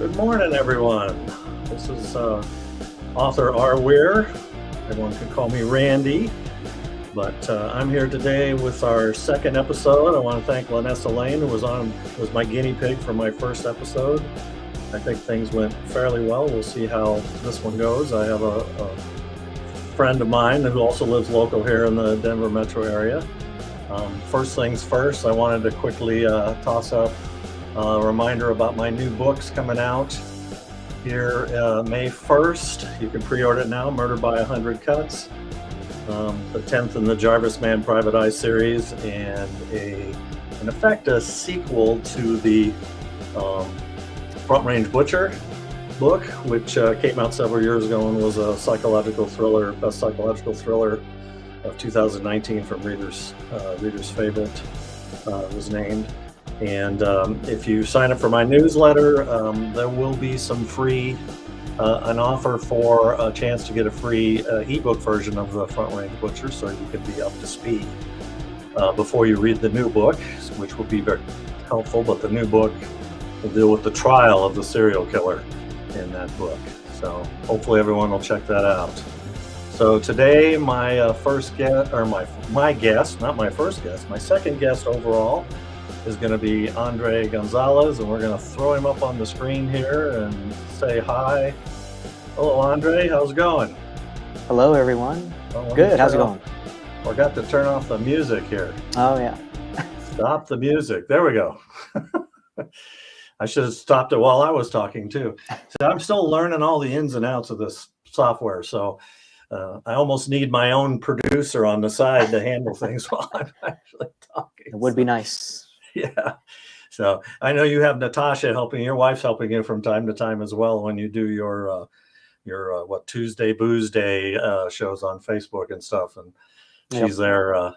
Good morning, everyone. This is author R. Weir. Everyone can call me Randy, but I'm here today with our second episode. I want to thank Vanessa Lane, who was my guinea pig for my first episode. I think things went fairly well. We'll see how this one goes. I have a friend of mine who also lives local here in the Denver metro area. First things first, I wanted to quickly toss up a reminder about my new books coming out here May 1st. You can pre-order it now, Murder by 100 Cuts, the 10th in the Jarvis Man Private Eye series, and in effect a sequel to the Front Range Butcher book, which came out several years ago and was a psychological thriller, best psychological thriller of 2019 from Reader's Favorite was named. And if you sign up for my newsletter, there will be some free, an offer for a chance to get a free ebook version of the Front Range Butcher, so you can be up to speed before you read the new book, which will be very helpful. But the new book will deal with the trial of the serial killer in that book. So hopefully everyone will check that out. So today, my first guest, or my guest, not my first guest, my second guest overall, is going to be Andre Gonzalez, and we're going to throw him up on the screen here and say hi. Hello, Andre. How's it going? Hello, everyone. Good. How's it going? Forgot to turn off the music here. Oh, yeah. Stop the music. There we go. I should have stopped it while I was talking, too. So I'm still learning all the ins and outs of this software, so I almost need my own producer on the side to handle things while I'm actually talking. It would be nice. Yeah. So I know you have Natasha helping, your wife's helping you from time to time as well when you do your Tuesday Booze Day shows on Facebook and stuff. And she's there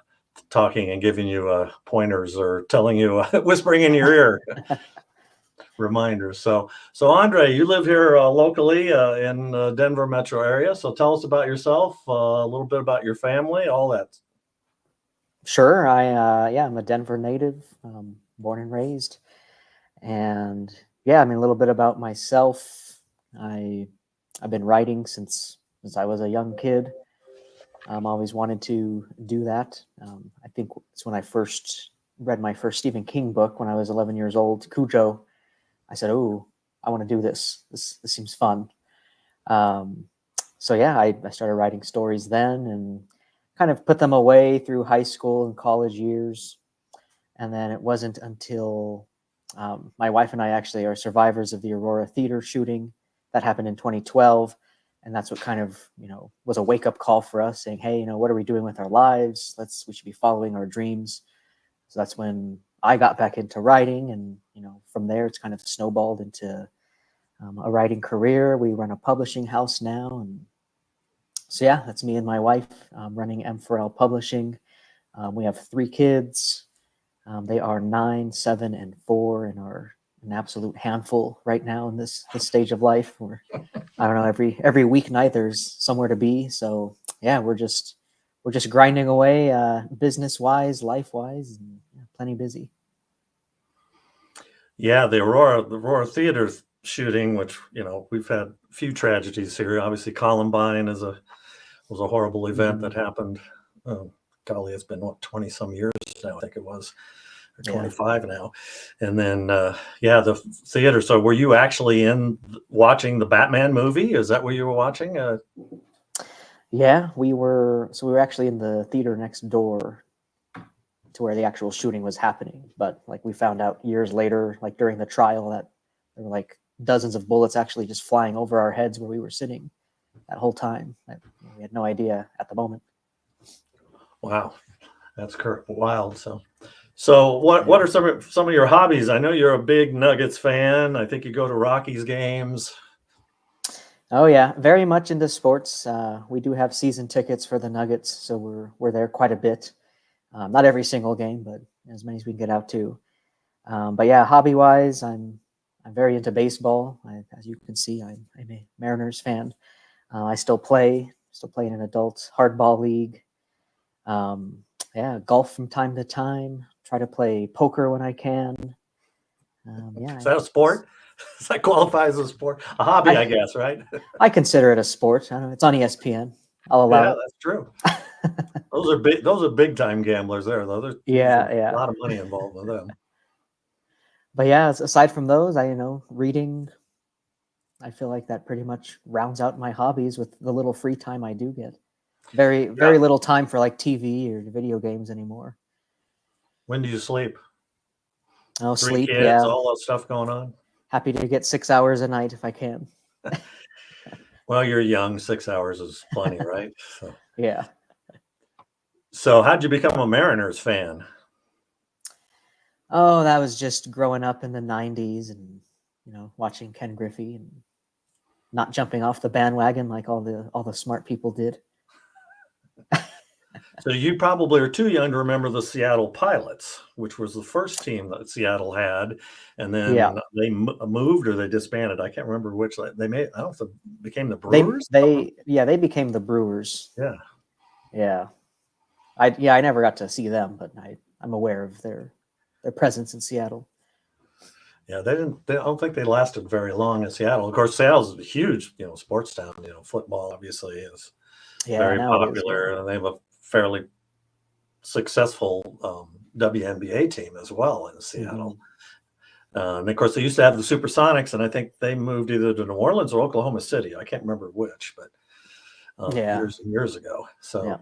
talking and giving you pointers or telling you, whispering in your ear, reminders. So Andre, you live here locally in the Denver metro area. So tell us about yourself, a little bit about your family, all that. Sure. I'm a Denver native, born and raised. And a little bit about myself. I've been writing since I was a young kid. Always wanted to do that. I think it's when I first read my first Stephen King book when I was 11 years old, Cujo. I said, "Oh, I want to do this. This seems fun." I started writing stories then and kind of put them away through high school and college years. And then it wasn't until my wife and I actually are survivors of the Aurora Theater Shooting that happened in 2012. And that's what kind of, was a wake-up call for us saying, hey, what are we doing with our lives? We should be following our dreams. So that's when I got back into writing. And, from there, it's kind of snowballed into a writing career. We run a publishing house now. And so, that's me and my wife running M4L Publishing. We have 3 kids. They are 9, 7, and 4, and are an absolute handful right now in this stage of life. Where I don't know, every weeknight there's somewhere to be. So we're just grinding away, business wise, life wise, and plenty busy. Yeah, the Aurora Theater Shooting, which we've had a few tragedies here. Obviously, Columbine was a horrible event that happened. Golly, it's been 20 some years now, I think it was, or 25 now. And then the theater. So were you actually watching the Batman movie? Is that what you were watching? Yeah, we were. So we were actually in the theater next door to where the actual shooting was happening. But we found out years later, during the trial, that there were dozens of bullets actually just flying over our heads where we were sitting that whole time. We had no idea at the moment. Wow, that's wild. So what are some of your hobbies? I know you're a big Nuggets fan. I think you go to Rockies games. Oh yeah, very much into sports. We do have season tickets for the Nuggets, so we're there quite a bit. Not every single game, but as many as we can get out to. Hobby wise, I'm very into baseball. As you can see, I'm a Mariners fan. I still play in an adult hardball league. Golf from time to time. Try to play poker when I can. Is that a sport? Does that qualify as a sport? A hobby, I guess, right? I consider it a sport. I don't know, it's on ESPN. I'll allow Yeah, it. that's true. Those are big time gamblers there, though. There's usually Yeah, a yeah. lot of money involved with them. But yeah, aside from those, reading, I feel like that pretty much rounds out my hobbies with the little free time I do get. Very, Yeah. very little time for like TV or video games anymore. When do you sleep? Oh, 3 sleep, kids, yeah. all that stuff going on? Happy to get 6 hours a night if I can. Well, you're young, 6 hours is plenty, right? Yeah. So how'd you become a Mariners fan? Oh, that was just growing up in the 90s and, watching Ken Griffey and not jumping off the bandwagon like all the smart people did. So you probably are too young to remember the Seattle Pilots, which was the first team that Seattle had, and Yeah. then they moved or they disbanded. I can't remember which. They made. I don't know if it became the They Brewers. they became the Brewers. Yeah. Yeah. I never got to see them, but I'm aware of their presence in Seattle. Yeah, I don't think they lasted very long in Seattle. Of course, Seattle's a huge, sports town. Football obviously is very popular, and they have a fairly successful WNBA team as well in Seattle. And of course, they used to have the Supersonics, and I think they moved either to New Orleans or Oklahoma City. I can't remember which, but years and years ago. So,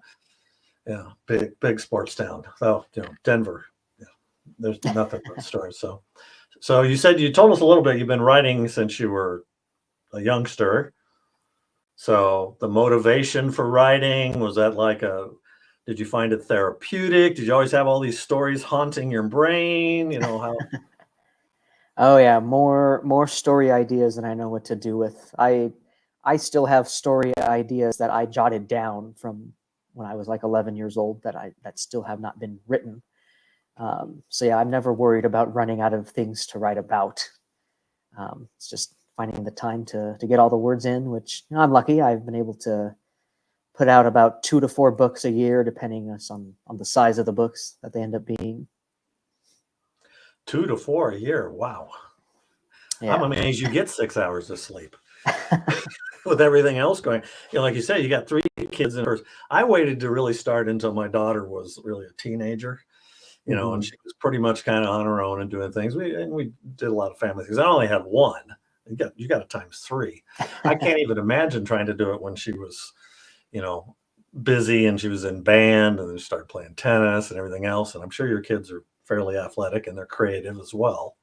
yeah, big sports town. So, Denver, there's nothing but stores. So you said you told us a little bit. You've been writing since you were a youngster. So the motivation for writing, was that did you find it therapeutic? Did you always have all these stories haunting your brain? How? Oh yeah, more story ideas than I know what to do with. I still have story ideas that I jotted down from when I was like 11 years old that still have not been written. So yeah, I'm never worried about running out of things to write about. It's just finding the time to get all the words in, which I'm lucky. I've been able to put out about 2 to 4 books a year, depending on the size of the books that they end up being. 2 to 4 a year. Wow. Yeah. I'm amazed you get 6 hours of sleep with everything else going. Like you said, you got 3 kids in first. I waited to really start until my daughter was really a teenager. And she was pretty much kind of on her own and doing things. We did a lot of family things. I only had one. You got it times 3. I can't even imagine trying to do it when she was, busy and she was in band and then she started playing tennis and everything else. And I'm sure your kids are fairly athletic and they're creative as well.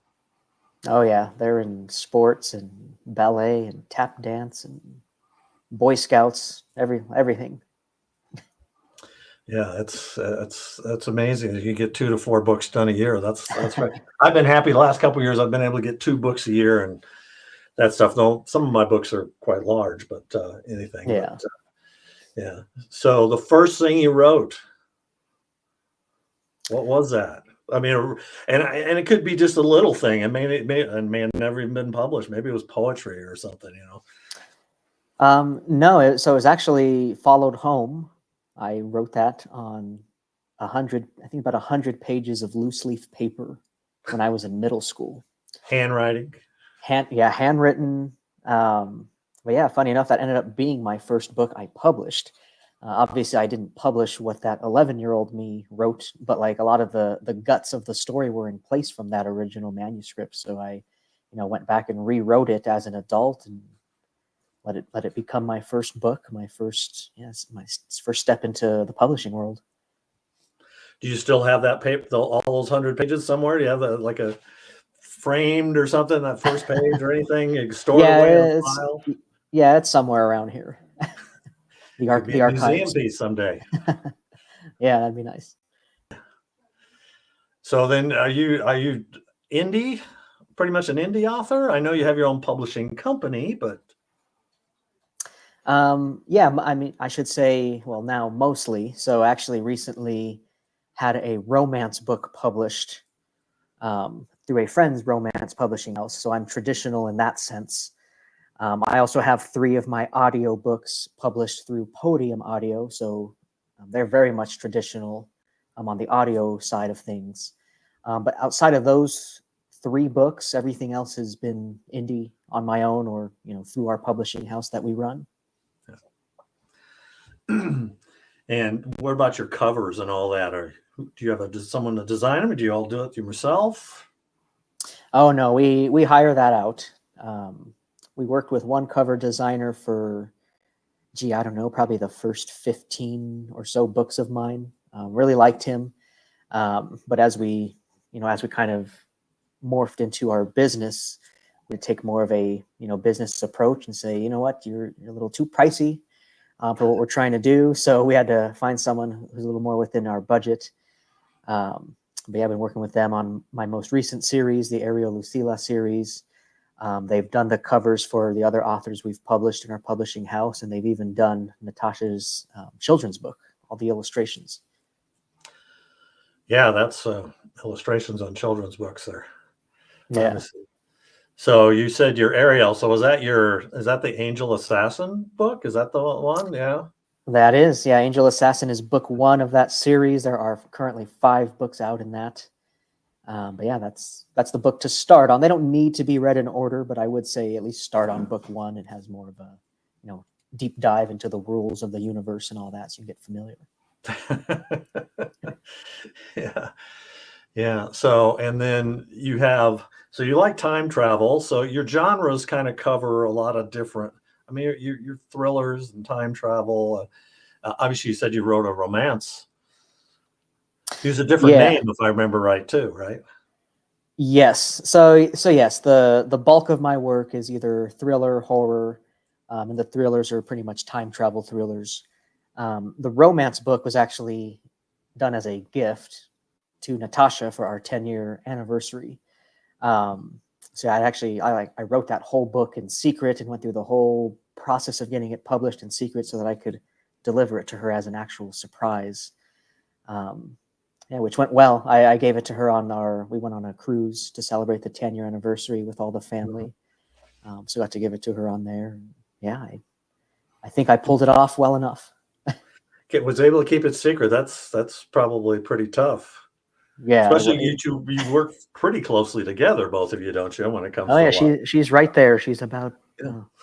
Oh yeah, they're in sports and ballet and tap dance and Boy Scouts, everything. Yeah, that's amazing that you get 2 to 4 books done a year. That's right. I've been happy the last couple of years. I've been able to get 2 books a year and that stuff. Though some of my books are quite large, but anything. Yeah. But, yeah. So the first thing you wrote, what was that? I mean, and it could be just a little thing. It may have never even been published. Maybe it was poetry or something. No. So it was actually Followed Home. I wrote that on 100, I think about 100 pages of loose leaf paper when I was in middle school. Handwriting. Handwritten. But yeah, funny enough, that ended up being my first book I published. Obviously, I didn't publish what that 11-year-old me wrote, but like a lot of the guts of the story were in place from that original manuscript. So I, went back and rewrote it as an adult and let it become my first book, my first step into the publishing world. Do you still have that paper, all those 100 pages somewhere? Do you have a framed or something, that first page or anything? Stored away in a file? Yeah, it's somewhere around here. the archives. Museum piece someday. Yeah, that'd be nice. So then are you indie? Pretty much an indie author? I know you have your own publishing company, but yeah, I mean, I should say, well, now mostly. So actually recently had a romance book published through a friend's romance publishing house. So I'm traditional in that sense. I also have 3 of my audio books published through Podium Audio. So they're very much traditional on the audio side of things. But outside of those 3 books. Everything else has been indie on my own, or through our publishing house that we run. And what about your covers and all that? Or do you have someone to design them, or do you all do it yourself? Oh no, we hire that out. We worked with one cover designer for, I don't know, probably the first 15 or so books of mine. Really liked him, but as we kind of morphed into our business, we take more of a business approach and say, you know what, you're a little too pricey for what we're trying to do. So we had to find someone who's a little more within our budget. But yeah, I've been working with them on my most recent series, the Ariel Lucila series. They've done the covers for the other authors we've published in our publishing house, and they've even done Natasha's children's book, all the illustrations. Yeah, that's illustrations on children's books there. Yeah. So you said your Ariel. So is that the Angel Assassin book? Is that the one? Yeah. That is, yeah. Angel Assassin is book 1 of that series. There are currently 5 books out in that. But yeah, that's the book to start on. They don't need to be read in order, but I would say at least start on book 1. It has more of a, deep dive into the rules of the universe and all that, so you get familiar. Yeah. So, and then you like time travel. So your genres kind of cover a lot of different, your thrillers and time travel. Obviously you said you wrote a romance. Use a different name, if I remember right, too, right? Yes. So yes, the bulk of my work is either thriller, horror, and the thrillers are pretty much time travel thrillers. The romance book was actually done as a gift to Natasha for our 10-year anniversary. So I wrote that whole book in secret and went through the whole process of getting it published in secret so that I could deliver it to her as an actual surprise. Which went well. I gave it to her we went on a cruise to celebrate the 10-year anniversary with all the family. So I got to give it to her on there. Yeah, I think I pulled it off well enough. Was able to keep it secret. That's probably pretty tough. Yeah. Especially you work pretty closely together, both of you, don't you, when it comes to she's right there. She's about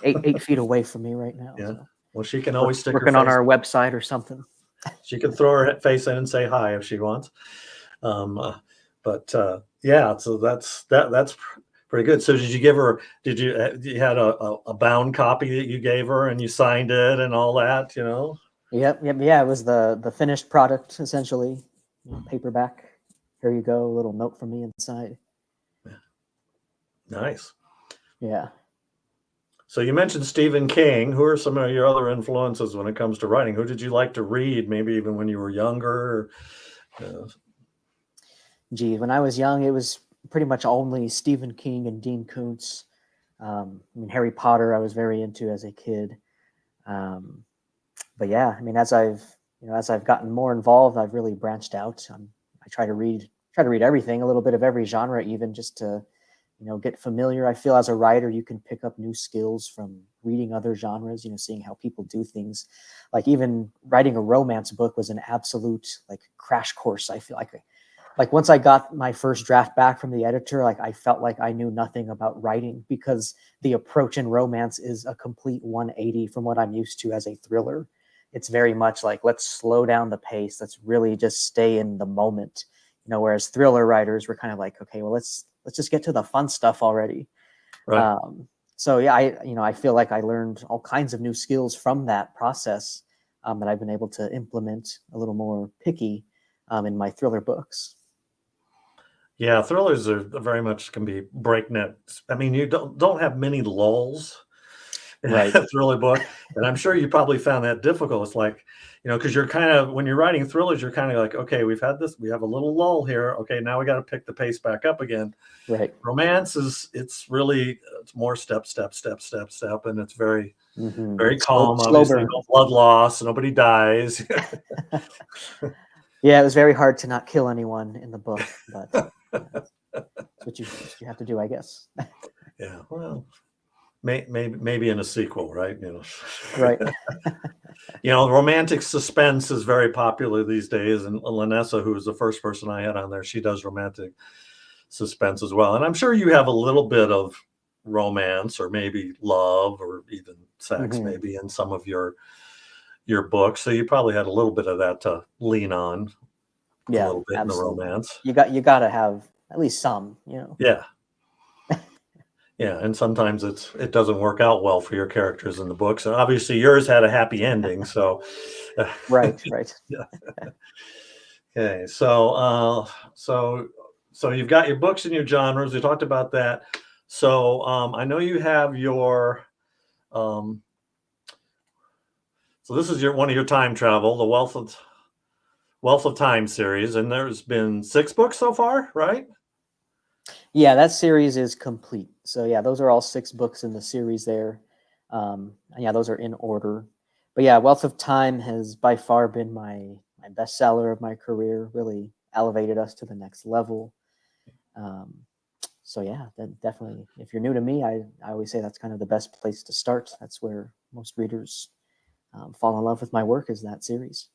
8 feet away from me right now. Yeah. So. Well, she can always stick working her on our website or something. She can throw her face in and say hi if she wants. Yeah, so that's pretty good. So did you give her? You had a bound copy that you gave her and you signed it and all that? Yep. Yeah, it was the finished product essentially, paperback. Here you go, a little note from me inside. Yeah. Nice. Yeah. So you mentioned Stephen King. Who are some of your other influences when it comes to writing? Who did you like to read, maybe even when you were younger? When I was young, it was pretty much only Stephen King and Dean Koontz. Harry Potter I was very into as a kid. But yeah, as I've gotten more involved, I've really branched out. I try to read everything, a little bit of every genre, even just to get familiar. I feel as a writer, you can pick up new skills from reading other genres, seeing how people do things. Like even writing a romance book was an absolute crash course. I feel like once I got my first draft back from the editor, I felt like I knew nothing about writing, because the approach in romance is a complete 180 from what I'm used to as a thriller. It's very much let's slow down the pace. Let's really just stay in the moment. Whereas thriller writers were kind of okay, well, let's just get to the fun stuff already. Right. So yeah, I feel like I learned all kinds of new skills from that process that I've been able to implement a little more picky in my thriller books. Yeah, thrillers are very much can be breakneck. You don't have many lulls in a thriller book, and I'm sure you probably found that difficult. It's because you're kind of, when you're writing thrillers, you're kind of okay, we have a little lull here. Okay, now we got to pick the pace back up again. Right. Romance it's more step, and it's very, very calm. Obviously, no blood loss, nobody dies. Yeah, it was very hard to not kill anyone in the book, but that's what you have to do, I guess. Yeah, well, maybe in a sequel, right? Right. Romantic suspense is very popular these days, and Lanessa, who was the first person I had on there, she does romantic suspense as well. And I'm sure you have a little bit of romance or maybe love or even sex Hmm. maybe in some of your books. So you probably had a little bit of that to lean on a Yeah, little bit in the absolutely. romance. You got to have at least some, you know. Yeah. Yeah, and sometimes it doesn't work out well for your characters in the books. And obviously yours had a happy ending, so Right, right. yeah. Okay, so you've got your books and your genres. We talked about that. So I know you have your um, so this is your one of your time travel, the Wealth of Time series, and there's been 6 books so far, right? Yeah, that series is complete. So yeah, those are all 6 books in the series there. And yeah, those are in order. But yeah, Wealth of Time has by far been my bestseller of my career. Really elevated us to the next level. Um, so yeah, that definitely. If you're new to me, I always say that's kind of the best place to start. That's where most readers fall in love with my work, is that series.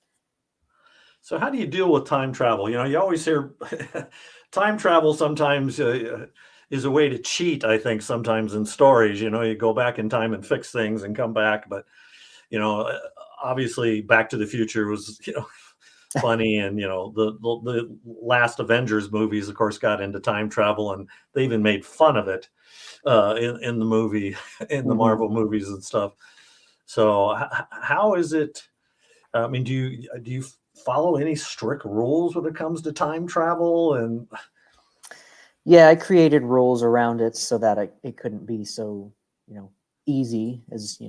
So how do you deal with time travel? You know, you always hear time travel sometimes is a way to cheat, I think, sometimes in stories. You know, you go back in time and fix things and come back. But, you know, obviously Back to the Future was, funny. And, the last Avengers movies, of course, got into time travel and they even made fun of it in the movie, in the Hmm. Marvel movies and stuff. So how is it? I mean, do you follow any strict rules when it comes to time travel? And Yeah, I created rules around it so that it couldn't be so, you know, easy as,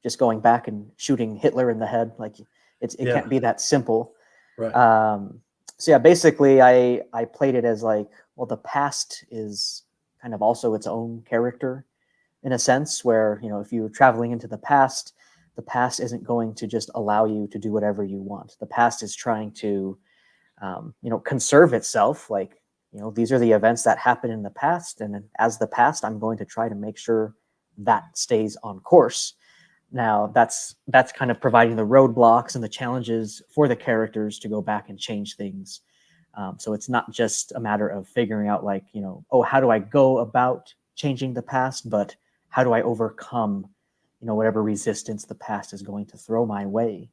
just going back and shooting Hitler in the head. Like it yeah, can't be that simple. right, Um, so yeah, basically I played it as like, well, the past is kind of also its own character in a sense where, if you're traveling into the past isn't going to just allow you to do whatever you want. The past is trying to conserve itself. Like, these are the events that happened in the past, and as the past, I'm going to try to make sure that stays on course. Now, that's kind of providing the roadblocks and the challenges for the characters to go back and change things. So it's not just a matter of figuring out, like, oh, how do I go about changing the past, but how do I overcome, whatever resistance the past is going to throw my way.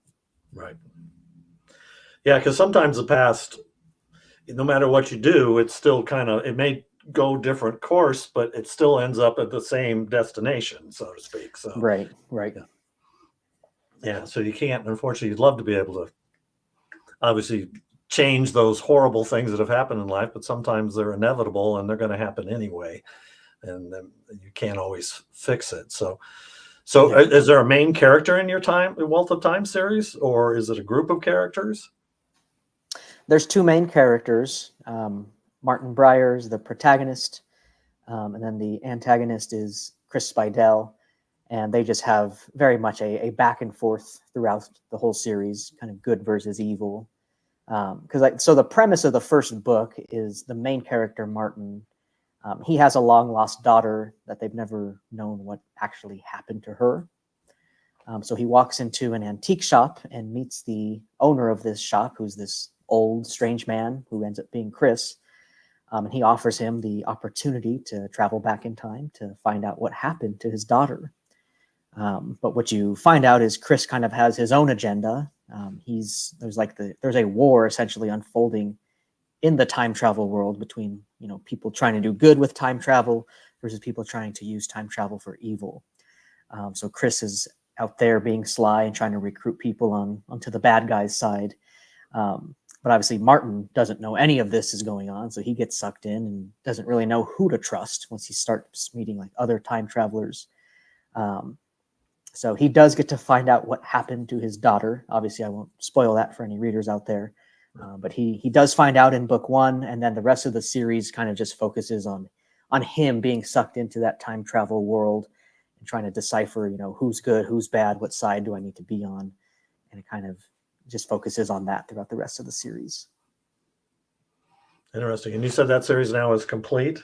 right. Yeah, because sometimes the past, no matter what you do, it's still it may go different course, but it still ends up at the same destination, so to speak. So Right, right. yeah, yeah. So you can't, unfortunately, you'd love to be able to obviously change those horrible things that have happened in life, but sometimes they're inevitable and they're going to happen anyway, and then you can't always fix it. So, Yeah. is there a main character in your Wealth of Time series, or is it a group of characters? There's 2 main characters. Martin Breyer's the protagonist, and then the antagonist is Chris Spidell, and they just have very much a back and forth throughout the whole series, kind of good versus evil. So the premise of the first book is the main character Martin. He has a long lost daughter that they've never known what actually happened to her. So he walks into an antique shop and meets the owner of this shop, who's this old, strange man who ends up being Chris. And he offers him the opportunity to travel back in time to find out what happened to his daughter. But what you find out is Chris kind of has his own agenda. There's a war essentially unfolding in the time travel world between people trying to do good with time travel versus people trying to use time travel for evil. So Chris is out there being sly and trying to recruit people onto the bad guy's side. But obviously Martin doesn't know any of this is going on, so he gets sucked in and doesn't really know who to trust once he starts meeting like other time travelers. Um, so he does get to find out what happened to his daughter. Obviously, I won't spoil that for any readers out there. But he does find out in book 1, and then the rest of the series kind of just focuses on him being sucked into that time travel world and trying to decipher, who's good, who's bad, what side do I need to be on, and it kind of just focuses on that throughout the rest of the series. Interesting. And you said that series now is complete.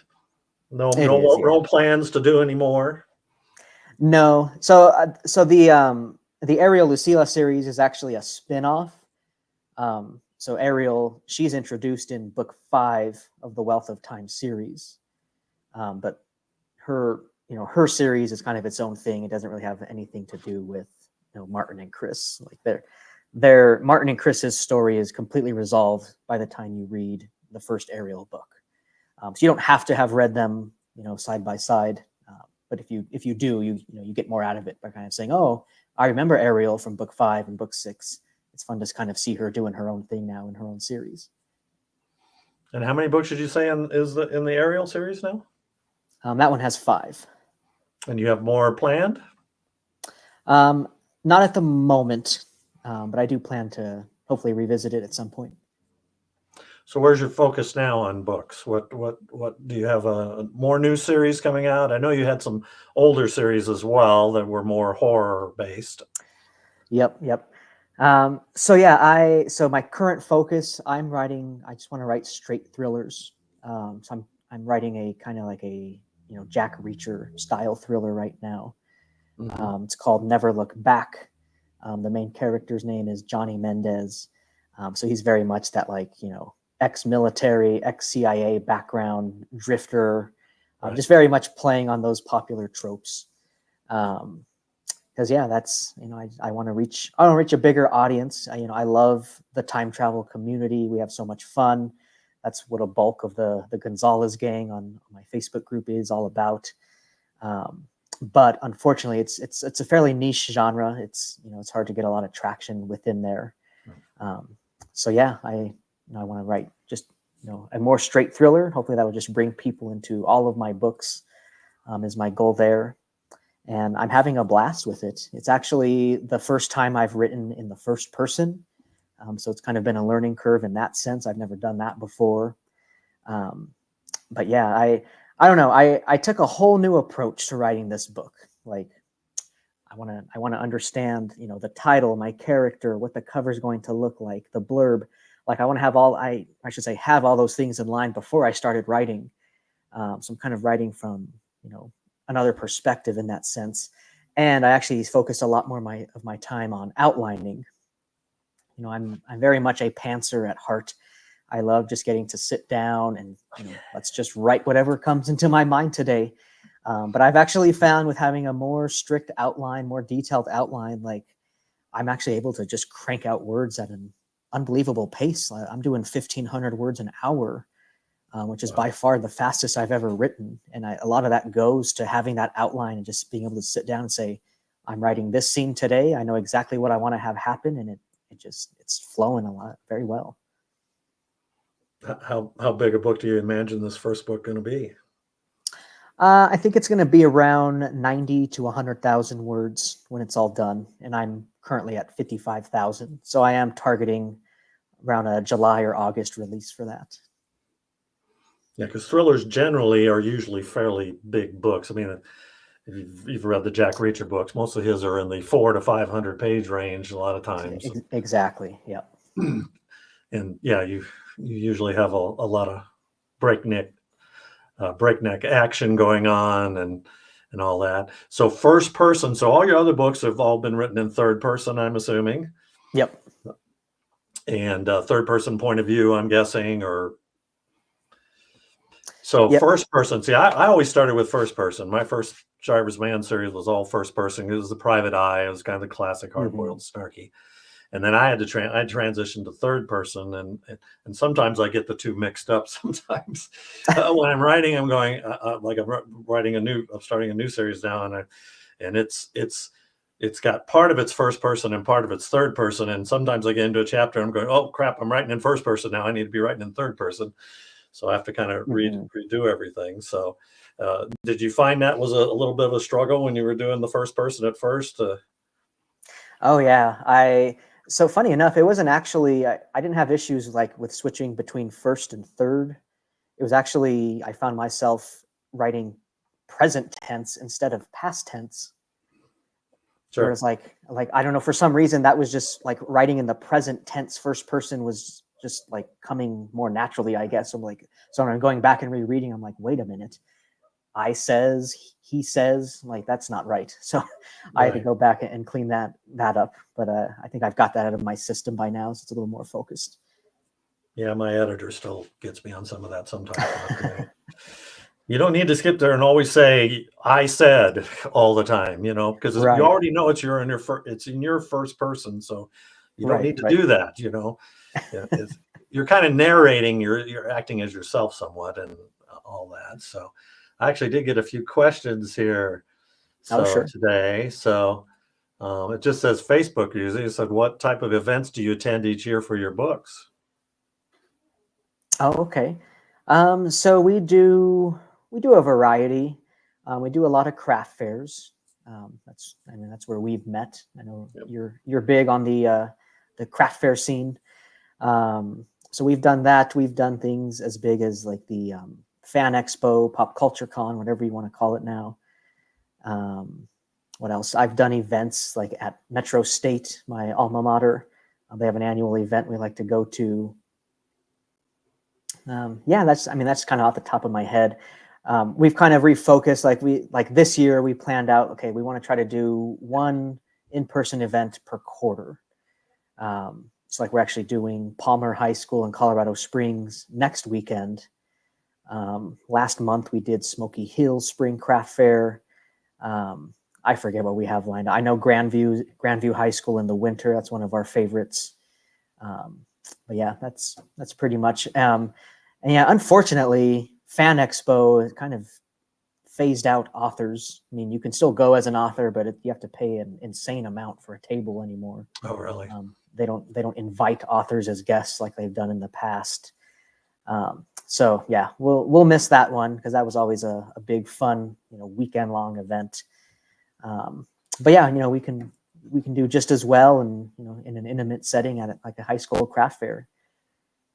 No, It is, yeah. no plans to do any more. No, so the Ariel Lucila series is actually a spin-off. so Ariel, she's introduced in book 5 of the Wealth of Time series, but her her series is kind of its own thing. It doesn't really have anything to do with Martin and Chris. Like their Martin and Chris's story is completely resolved by the time you read the first Ariel book. So you don't have to have read them side by side, but if you do, you get more out of it by kind of saying, oh, I remember Ariel from book 5 and book 6. It's fun to kind of see her doing her own thing now in her own series. And how many books did you say in the Ariel series now? That one has 5. And you have more planned? Not at the moment, but I do plan to hopefully revisit it at some point. So where's your focus now on books? What do you have more new series coming out? I know you had some older series as well that were more horror based. Yep. So my current focus, I just want to write straight thrillers. So I'm writing a kind of like a Jack Reacher style thriller right now. Mm-hmm. It's called Never Look Back. The main character's name is Johnny Mendez. So he's very much that ex-military, ex-CIA background drifter, right. Just very much playing on those popular tropes. Because that's I want to reach a bigger audience. I love the time travel community. We have so much fun. That's what a bulk of the Gonzalez gang on my Facebook group is all about. But unfortunately, it's a fairly niche genre. It's hard to get a lot of traction within there. I want to write just a more straight thriller. Hopefully, that will just bring people into all of my books. Is my goal there. And I'm having a blast with it. It's actually the first time I've written in the first person. So it's kind of been a learning curve in that sense. I've never done that before. But yeah, I don't know. I took a whole new approach to writing this book. Like I want to understand, the title, my character, what the cover is going to look like, the blurb. Like I want to have have all those things in line before I started writing. So I'm kind of writing from, another perspective in that sense. And I actually focused a lot more of my time on outlining. I'm very much a pantser at heart. I love just getting to sit down and let's just write whatever comes into my mind today. But I've actually found with having a more strict outline, more detailed outline, like I'm actually able to just crank out words at an unbelievable pace. I'm doing 1,500 words an hour, which is by far the fastest I've ever written. And a lot of that goes to having that outline and just being able to sit down and say, I'm writing this scene today. I know exactly what I want to have happen. And it's flowing a lot, very well. How big a book do you imagine this first book going to be? I think it's going to be around 90 to 100,000 words when it's all done. And I'm currently at 55,000. So I am targeting around a July or August release for that. Yeah, because thrillers generally are usually fairly big books. I mean, if you've read the Jack Reacher books, most of his are in the 400 to 500 page range a lot of times. Exactly. Yeah. And yeah, you usually have a lot of breakneck action going on and all that. So first person. So all your other books have all been written in third person, I'm assuming. Yep. And third person point of view, I'm guessing, or so. Yep. First person. See, I always started with first person. My first Driver's Man series was all first person. It was the private eye. It was kind of the classic hard-boiled snarky. And then I had to transition to third person, and sometimes I get the two mixed up. Sometimes when I'm writing, I'm going like I'm starting a new series now, and it's got part of its first person and part of its third person. And sometimes I get into a chapter, and I'm going, oh crap, I'm writing in first person now. I need to be writing in third person, so I have to kind of redo everything. So, did you find that was a little bit of a struggle when you were doing the first person at first? Oh yeah, So funny enough, it wasn't actually, I didn't have issues like with switching between first and third. It was actually, I found myself writing present tense instead of past tense. Sure. Whereas like, I don't know, for some reason that was just like writing in the present tense first person was just like coming more naturally, I guess. So when I'm going back and rereading, I'm like, wait a minute. I says, he says, like that's not right. So I had to go back and clean that up. But I think I've got that out of my system by now, so it's a little more focused. Yeah, my editor still gets me on some of that sometimes. You don't need to skip there and always say "I said" all the time, because you Right, already know it's in your first person, so you don't right, need to right. do that. Yeah, you're kind of narrating, you're acting as yourself somewhat, and all that. So, I actually did get a few questions here. Oh, So sure. today, it just says Facebook user. It said, "What type of events do you attend each year for your books?" Oh, okay. So we do a variety. We do a lot of craft fairs. That's where we've met. I know Yep. you're big on the craft fair scene. So we've done that. We've done things as big as like the Fan Expo, Pop Culture Con, whatever you want to call it now. What else? I've done events like at Metro State, my alma mater. They have an annual event we like to go to. Yeah, that's kind of off the top of my head. We've kind of refocused. Like this year, we planned out. Okay, we want to try to do one in-person event per quarter. So like we're actually doing Palmer High School in Colorado Springs next weekend. Last month we did Smoky Hill Spring Craft Fair. I forget what we have lined up. I know Grandview High School in the winter. That's one of our favorites. But yeah, that's pretty much. And yeah, unfortunately, Fan Expo kind of phased out authors. I mean, you can still go as an author, but you have to pay an insane amount for a table anymore. Oh, really? They don't invite authors as guests like they've done in the past. So yeah, we'll miss that one because that was always a big fun weekend long event. But yeah, we can do just as well, and in an intimate setting at like a high school craft fair.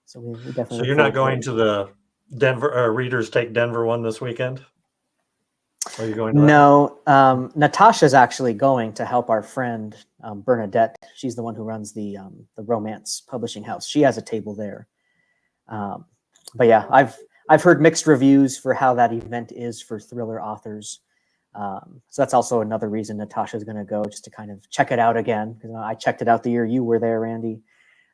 So we definitely. So look you're not forward going to the Denver Readers Take Denver one this weekend? Are you going to that? No, Natasha's actually going to help our friend Bernadette. She's the one who runs the romance publishing house. She has a table there. But yeah, I've heard mixed reviews for how that event is for thriller authors. So that's also another reason Natasha's going to go, just to kind of check it out again. Because I checked it out the year you were there, Randy.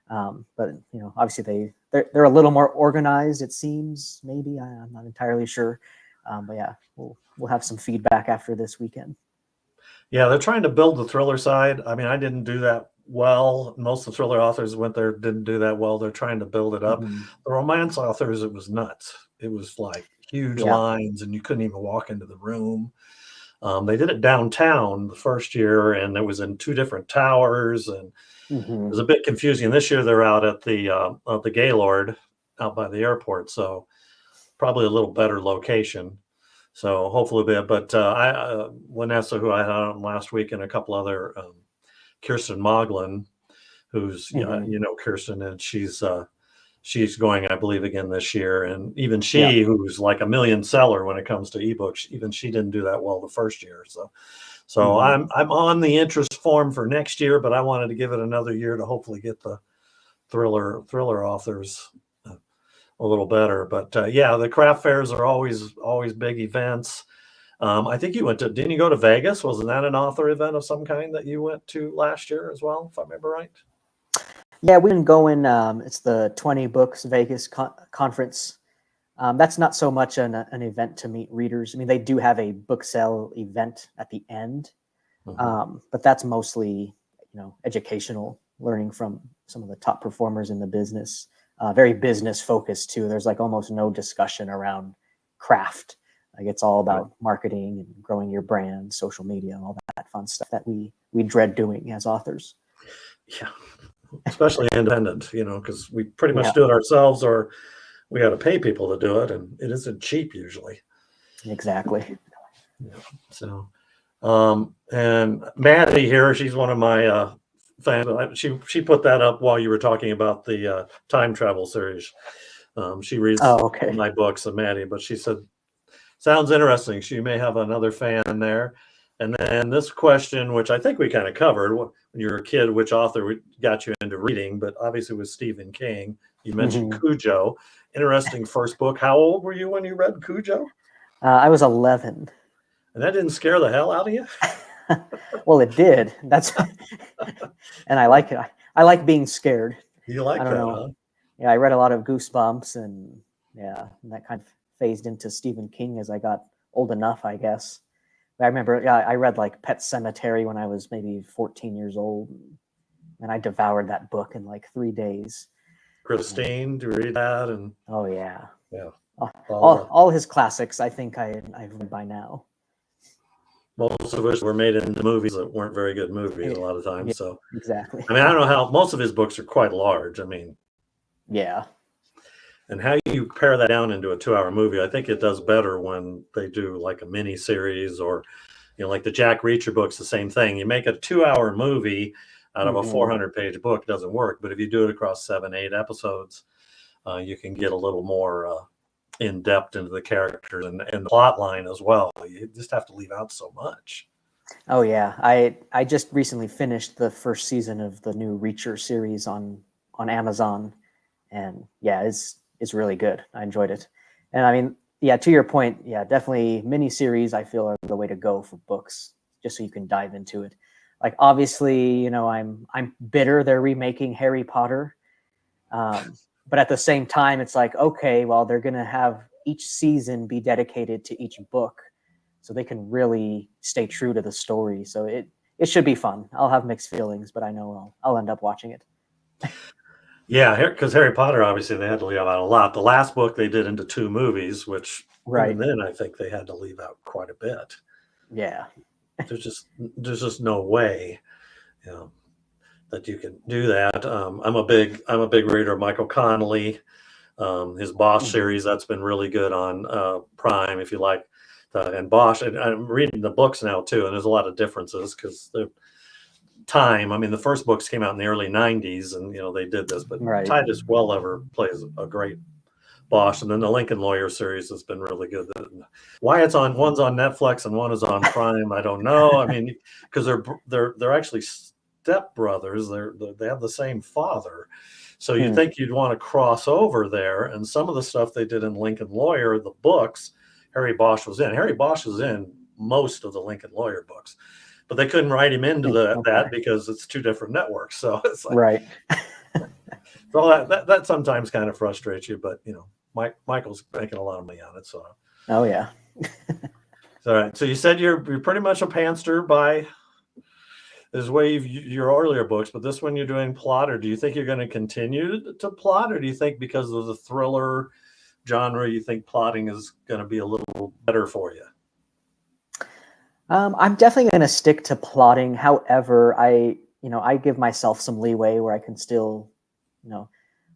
But obviously they're a little more organized. It seems, maybe I'm not entirely sure. But yeah, we'll have some feedback after this weekend. Yeah, they're trying to build the thriller side. I mean, I didn't do that well. Most of the thriller authors went there didn't do that well. They're trying to build it up. Mm-hmm. The romance authors, it was nuts. It was like huge Yeah. lines, and you couldn't even walk into the room. They did it downtown the first year, and it was in 2 different towers, and Mm-hmm. it was a bit confusing. This year they're out at the Gaylord out by the airport, so probably a little better location. So hopefully, but Vanessa, who I had on last week, and a couple other, Kirsten Moglin, who's Mm-hmm. Kirsten, and she's going, I believe, again this year. And even she, who's like a million seller when it comes to ebooks, even she didn't do that well the first year. So Mm-hmm. I'm on the interest form for next year, but I wanted to give it another year to hopefully get the thriller authors a little better. But yeah, the craft fairs are always big events. I think didn't you go to Vegas? Wasn't that an author event of some kind that you went to last year as well, if I remember right? Yeah, we've been going. It's the 20 Books Vegas conference. That's not so much an event to meet readers. I mean, they do have a book sale event at the end, but that's mostly educational, learning from some of the top performers in the business. Very business focused too. There's like almost no discussion around craft. Like it's all about marketing and growing your brand, social media, and all that fun stuff that we dread doing as authors. Yeah, especially independent, because we pretty much Yeah, do it ourselves, or we got to pay people to do it, and it isn't cheap usually. exactly. Yeah. So, and Maddie here, she's one of my fans. She put that up while you were talking about the time travel series. She reads Oh, okay. my books, and Maddie, but she said, sounds interesting. She may have another fan there. And then this question, which I think we kind of covered, when you were a kid, which author got you into reading? But obviously with Stephen King. You mentioned Cujo. Interesting first book. How old were you when you read Cujo? I was 11. And that didn't scare the hell out of you? Well, it did. And I like it. I like being scared. You like I don't that, know. huh? I read a lot of Goosebumps, and and that kind of phased into Stephen King as I got old enough, I guess. I remember I read like Pet Sematary when I was maybe 14 years old, and I devoured that book in like 3 days. Christine, do you read that? And oh yeah, all his classics. I think I've read by now. Most of which were made into movies that weren't very good movies a lot of times. So exactly. I mean, I don't know how most of his books are quite large. I mean, yeah. And how you pare that down into a 2-hour movie, I think it does better when they do like a mini series, or, like the Jack Reacher book's the same thing. You make a 2-hour movie out of a 400-page book, it doesn't work. But if you do it across 7, 8 episodes, you can get a little more in depth into the characters and the plot line as well. You just have to leave out so much. Oh yeah, I just recently finished the first season of the new Reacher series on Amazon, and it's really good. I enjoyed it. And I mean, to your point, definitely miniseries I feel are the way to go for books, just so you can dive into it. Like obviously, I'm bitter they're remaking Harry Potter. But at the same time, it's like, okay, well, they're going to have each season be dedicated to each book, so they can really stay true to the story. So it should be fun. I'll have mixed feelings, but I know I'll end up watching it. Yeah, because Harry Potter, obviously, they had to leave out a lot. The last book they did into 2 movies, which even then I think they had to leave out quite a bit. Yeah. There's just no way, that you can do that. I'm a big reader of Michael Connelly, his Bosch series. That's been really good on Prime, if you like. And Bosch, and I'm reading the books now too, and there's a lot of differences because the time. I mean, the first books came out in the early '90s, and they did this, but Titus Welliver plays a great Bosch, and then the Lincoln Lawyer series has been really good. Why one's on Netflix and one is on Prime, I don't know. I mean, because they're actually stepbrothers. They have the same father, so you'd think you'd want to cross over there. And some of the stuff they did in Lincoln Lawyer, the books, Harry Bosch was in. Harry Bosch is in most of the Lincoln Lawyer books, but they couldn't write him into that because it's 2 different networks. So it's like, so that sometimes kind of frustrates you, but Michael's making a lot of money on it. So all right. So you said you're pretty much a pantser by this way your earlier books, but this one you're doing plot, or do you think you're going to continue to plot, or do you think because of the thriller genre you think plotting is going to be a little better for you? I'm definitely going to stick to plotting. However, I give myself some leeway where I can still,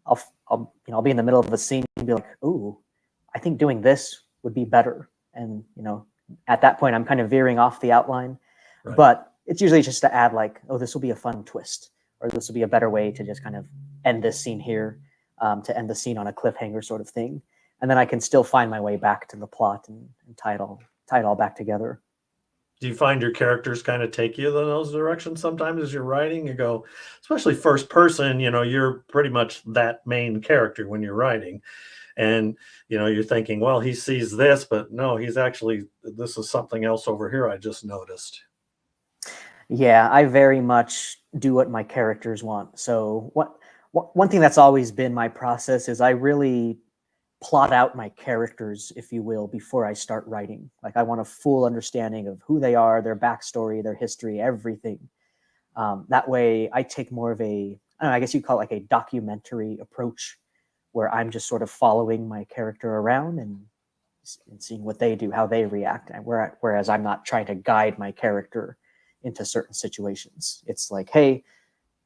I'll be in the middle of a scene and be like, ooh, I think doing this would be better. And, at that point I'm kind of veering off the outline, but it's usually just to add like, oh, this will be a fun twist, or this will be a better way to just kind of end this scene here, to end the scene on a cliffhanger sort of thing. And then I can still find my way back to the plot and tie it all back together. Do you find your characters kind of take you in those directions sometimes as you're writing? You go, especially first person, you're pretty much that main character when you're writing. And, you're thinking, well, he sees this, but no, this is something else over here I just noticed. Yeah, I very much do what my characters want. So one thing that's always been my process is I really plot out my characters, if you will, before I start writing. Like I want a full understanding of who they are, their backstory, their history, everything. That way I take more of I guess you call it like a documentary approach, where I'm just sort of following my character around and seeing what they do, how they react. Whereas I'm not trying to guide my character into certain situations. It's like, hey,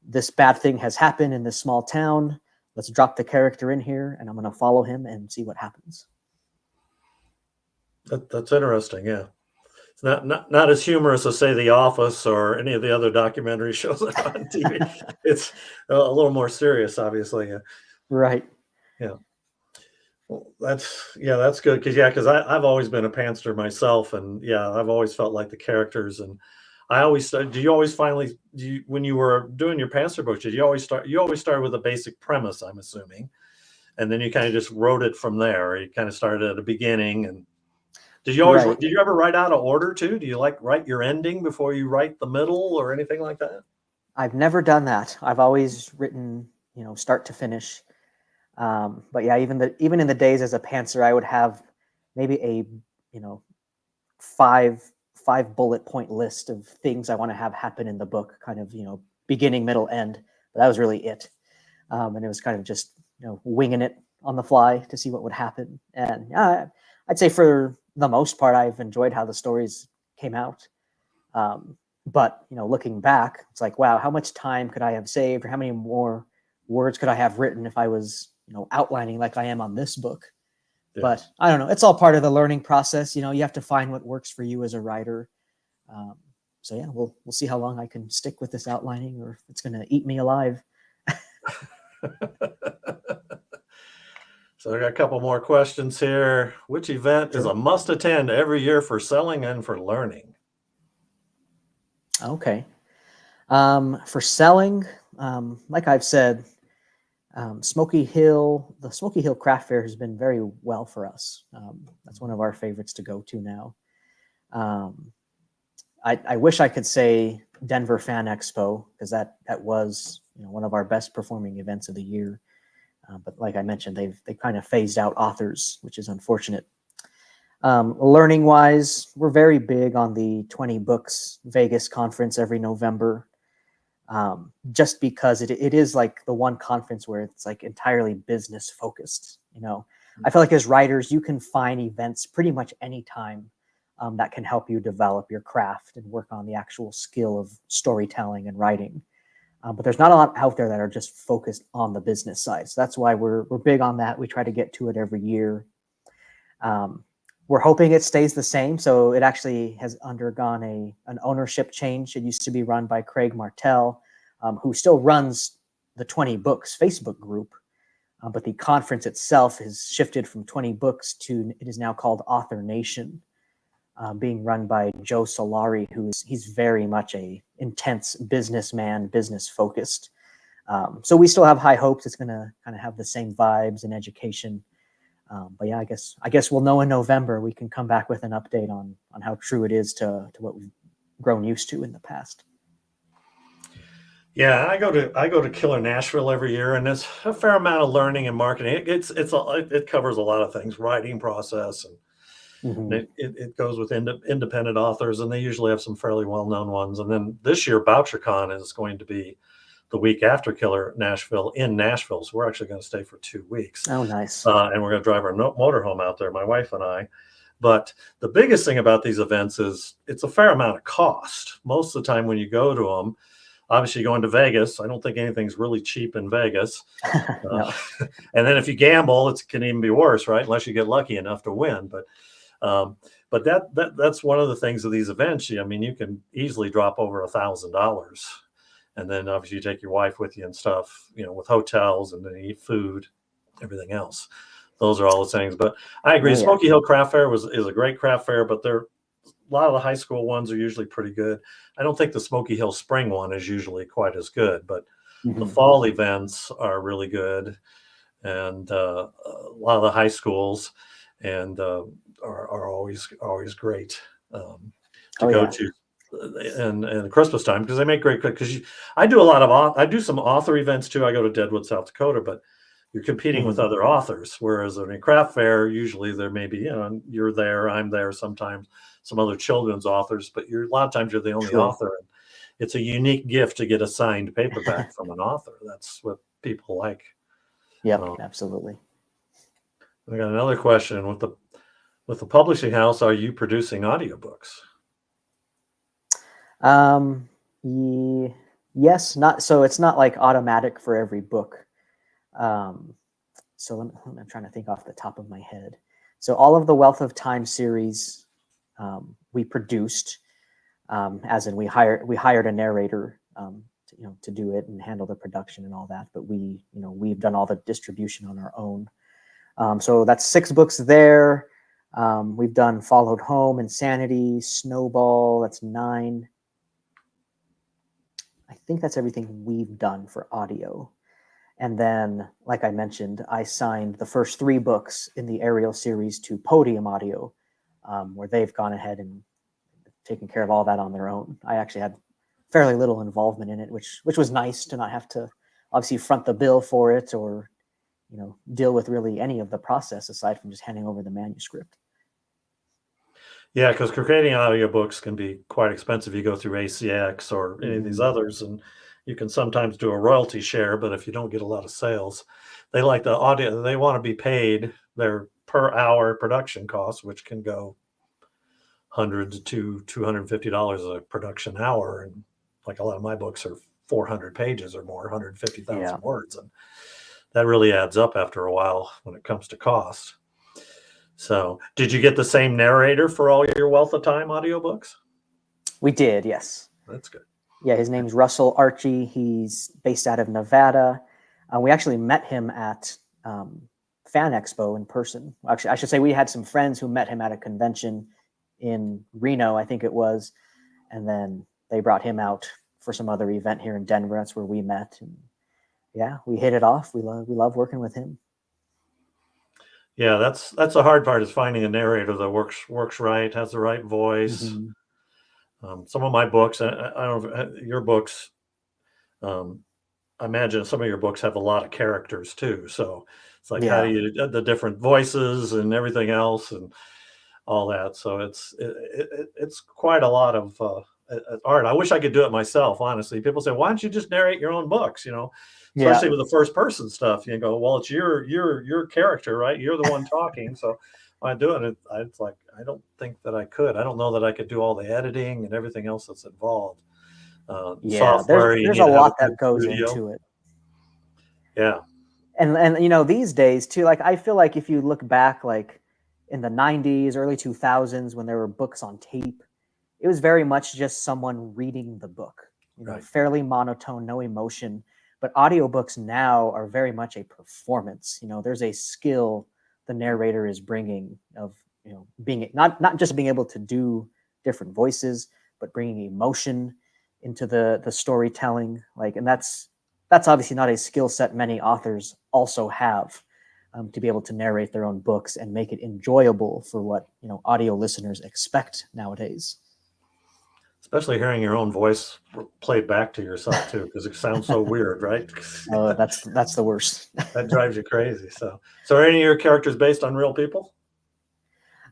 this bad thing has happened in this small town. Let's drop the character in here, and I'm going to follow him and see what happens. That's interesting. Yeah, it's not as humorous as, say, The Office or any of the other documentary shows that are on TV. It's a little more serious, obviously. Right. Yeah. Well, that's good because I've always been a pantser myself, and I've always felt like the characters. And when you were doing your pantser books, did you always start with a basic premise, I'm assuming, and then you kind of just wrote it from there, or you kind of started at the beginning? And did you ever write out an order too? Do you write your ending before you write the middle or anything like that? I've never done that. I've always written, start to finish. But yeah, even in the days as a pantser, I would have maybe a, you know, five bullet point list of things I want to have happen in the book, kind of, you know, beginning, middle, end. But that was really it. And it was kind of just, you know, winging it on the fly to see what would happen. And I'd say for the most part, I've enjoyed how the stories came out. But, you know, looking back, it's like, wow, how much time could I have saved, or how many more words could I have written if I was, you know, outlining like I am on this book? Yeah. But I don't know. It's all part of the learning process. You know, you have to find what works for you as a writer. So yeah, we'll see how long I can stick with this outlining, or if it's going to eat me alive. So I got a couple more questions here. Which event is a must attend every year for selling and for learning? Okay. For selling, like I've said, the Smoky Hill Craft Fair has been very well for us. That's one of our favorites to go to now. I wish I could say Denver Fan Expo, because that was, you know, one of our best performing events of the year. But like I mentioned, they've kind of phased out authors, which is unfortunate. Learning wise, we're very big on the 20 Books Vegas conference every November. Just because it is like the one conference where it's like entirely business focused. You know, I feel like as writers, you can find events pretty much any time that can help you develop your craft and work on the actual skill of storytelling and writing. But there's not a lot out there that are just focused on the business side. So that's why we're big on that. We try to get to it every year. We're hoping it stays the same. So it actually has undergone an ownership change. It used to be run by Craig Martell, who still runs the 20 Books Facebook group. But the conference itself has shifted from 20 Books to, it is now called Author Nation, being run by Joe Solari, he's very much a intense businessman, business focused. So we still have high hopes it's going to kind of have the same vibes and education. But yeah, I guess we'll know in November. We can come back with an update on how true it is to what we've grown used to in the past. Yeah, I go to Killer Nashville every year, and it's a fair amount of learning and marketing. It covers a lot of things, writing process, and it goes with independent authors, and they usually have some fairly well-known ones. And then this year, BoucherCon is going to be the week after Killer Nashville in Nashville. So we're actually going to stay for 2 weeks. Oh, nice. And we're going to drive our motorhome out there, my wife and I. But the biggest thing about these events is it's a fair amount of cost. Most of the time when you go to them, obviously going to Vegas, I don't think anything's really cheap in Vegas. No. And then if you gamble, it can even be worse, right? Unless you get lucky enough to win. But that's one of the things of these events. I mean, you can easily drop over $1,000. And then obviously you take your wife with you and stuff, you know, with hotels, and then you eat food, everything else. Those are all the things. But I agree. Smoky Hill Craft Fair is a great craft fair, but a lot of the high school ones are usually pretty good. I don't think the Smoky Hill Spring one is usually quite as good, but the fall events are really good. And a lot of the high schools and are always great to go to. And Christmas time, because they make great, because I do some author events too. I go to Deadwood, South Dakota, but you're competing with other authors, whereas in a craft fair usually there may be, you know, you're there, I'm there, sometimes some other children's authors, but a lot of times you're the only author, and it's a unique gift to get a signed paperback from an author. That's what people like. Yep, absolutely. I got another question. With the publishing house, are you producing audiobooks? Yes, so it's not like automatic for every book. So I'm trying to think off the top of my head. So all of the Wealth of Time series, we produced, as in we hired a narrator, to do it and handle the production and all that. But we've done all the distribution on our own. So that's 6 books there. We've done Followed Home, Insanity, Snowball. That's 9. I think that's everything we've done for audio. And then, like I mentioned, I signed the first 3 books in the Ariel series to Podium Audio, where they've gone ahead and taken care of all that on their own. I actually had fairly little involvement in it, which was nice to not have to obviously front the bill for it or deal with really any of the process aside from just handing over the manuscript. Yeah, because creating audiobooks can be quite expensive. You go through ACX or any of these others, and you can sometimes do a royalty share, but if you don't get a lot of sales, they like the audio, they want to be paid their per hour production costs, which can go hundreds to $250 a production hour. And like a lot of my books are 400 pages or more, 150,000 Yeah. words. And that really adds up after a while when it comes to cost. So did you get the same narrator for all your Wealth of Time audiobooks? We did, yes. That's good. Yeah, his name's Russell Archie. He's based out of Nevada. We actually met him at Fan Expo in person. Actually, I should say we had some friends who met him at a convention in Reno, I think it was. And then they brought him out for some other event here in Denver. That's where we met. And yeah, we hit it off. We love working with him. Yeah, that's the hard part, is finding a narrator that works right, has the right voice. Some of my books, I don't know, your books, I imagine some of your books have a lot of characters too. So it's like, how do you, the different voices and everything else and all that. So it's quite a lot of art. I wish I could do it myself, honestly. People say, why don't you just narrate your own books, especially with the first person stuff. You go, well, it's your character, right? You're the one talking. So when I do it, it's like, I don't think that I could. I don't know that I could do all the editing and everything else that's involved. Software, there's a lot that goes into it. Yeah. And these days too, like, I feel like if you look back, like in the 90s, early 2000s, when there were books on tape, it was very much just someone reading the book, fairly monotone, no emotion. But audiobooks now are very much a performance. There's a skill the narrator is bringing of, being not just being able to do different voices, but bringing emotion into the storytelling. And that's obviously not a skill set many authors also have, to be able to narrate their own books and make it enjoyable for what audio listeners expect nowadays. Especially hearing your own voice played back to yourself too, because it sounds so weird, right? Oh, that's the worst. That drives you crazy. So are any of your characters based on real people?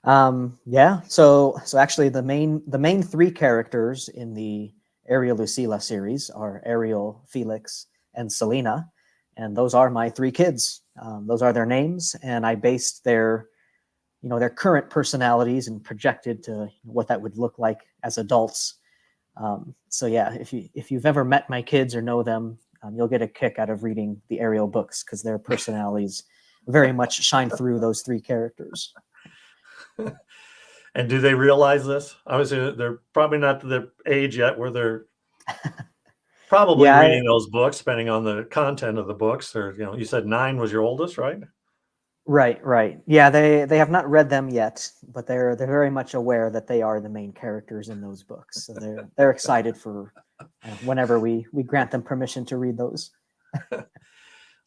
Yeah. So actually, the main three characters in the Ariel Lucila series are Ariel, Felix, and Selena, and those are my three kids. Those are their names, and I based their current personalities and projected to what that would look like as adults. So yeah, if you've ever met my kids or know them, you'll get a kick out of reading the Ariel books, because their personalities very much shine through those three characters. And do they realize this? Obviously, they're probably not to the age yet where they're probably reading those books, depending on the content of the books. Or you said 9 was your oldest, right? Right. Yeah, they have not read them yet, but they're very much aware that they are the main characters in those books. So they're excited for whenever we grant them permission to read those.